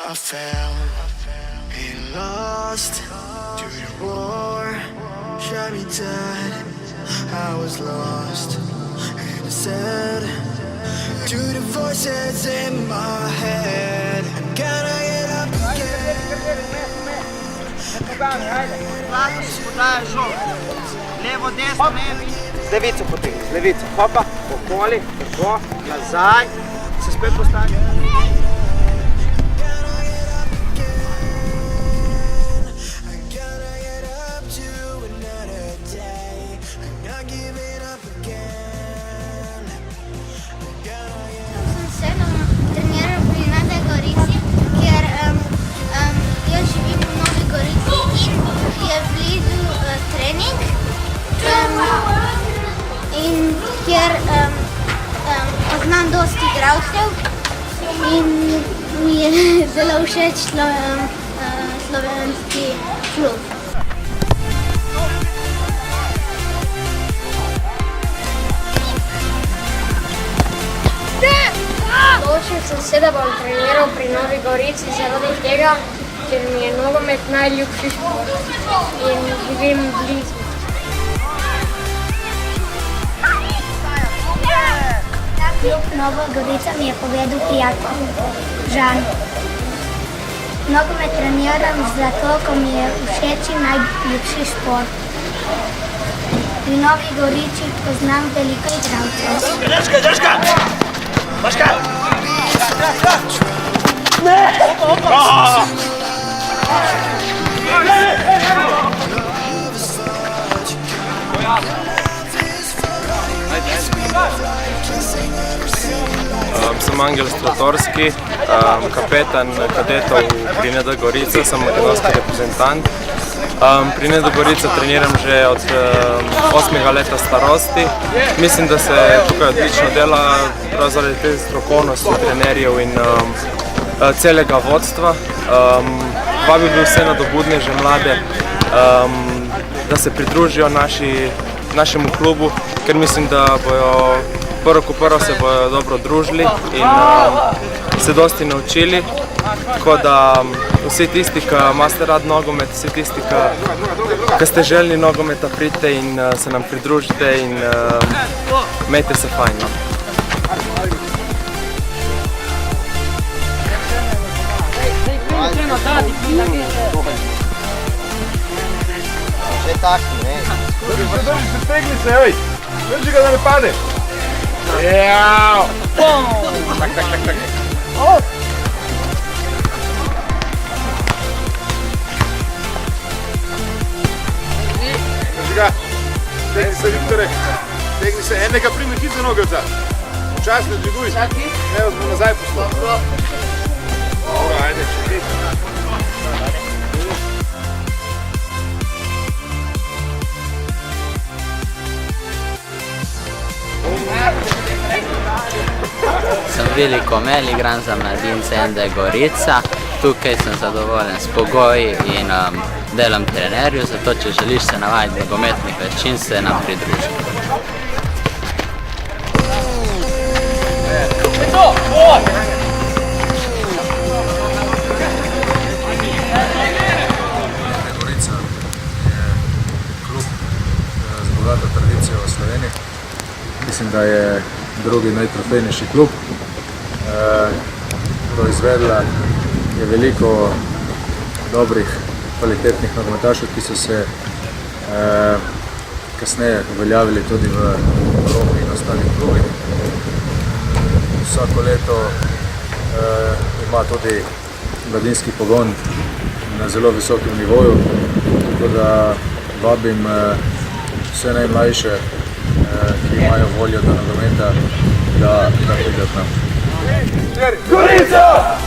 I fell and lost to the war, shot me dead. I was lost and I said to the voices in my head, can I get up again? Levo, desno, levi. Z levico potegni, z levico. Hopa, okoli, tako, nazaj. Se spet postavi. Treniral pri Novi Gorici, ker jaz živim v Novi Gorici in je blizu trening in kjer poznam dosti igralcev in mi je zelo všeč slovenski klub. Odločil sem se, da bom treniral pri Novi Gorici zaradi tega, ker mi je nogomet najljubši šport in živim blizu. Nova Gorica mi je povedal prijatelj Žan. Nogomet treniram zato, ko mi je všeč in najljubši šport. Pri Novi Gorici poznam veliko igralcev. Drška! Vaška! Ne! Sem Angel Stratorski, kapetan kadetov pri ND Gorica, sem makedonski reprezentant. Pri ND Gorica treniram že od 8. leta starosti. Mislim, da se tukaj odlično dela, prav zaradi te strokovnosti trenerjev in celega vodstva. Vabil bi vse nadobudneže mlade, da se pridružijo našemu klubu, ker mislim, da bojo prvo ko prvo se bojo dobro družili in se dosti naučili. Tako da vsi tisti, ki imate rad nogomet, vsi tisti, ki ste željni nogometa, pridite in se nam pridružite in imejte se fajn. Že tako, ne? Drži se stegnice, oj! Drži ga, da ne pade! Jao! Tak. Drži ga! Stegni se, Viktore! Stegni se, enega primi hit za noge odzad! Počasno dviguj! Ne, vas bomo nazaj poslali! Dobro, ajde, še hit! Sem Vili Komel, igram za mladince ND Gorica. Tukaj sem zadovoljen s pogoji in delom trenerju, zato če želiš se navajati nogometnih veščin, se nam pridruži. Gorica je klub z bogato tradicijo v Sloveniji. Mislim, da je drugi najtrofejnejši klub. Proizvedla je veliko dobrih, kvalitetnih nogometašev, ki so se kasneje uveljavili tudi v Evropi in ostalih klubih. Vsako leto ima tudi mladinski pogon na zelo visokem nivoju, tako da vabim vse najmlajše, ki imajo voljo do nogometa, da pridejo k nam. Gorica!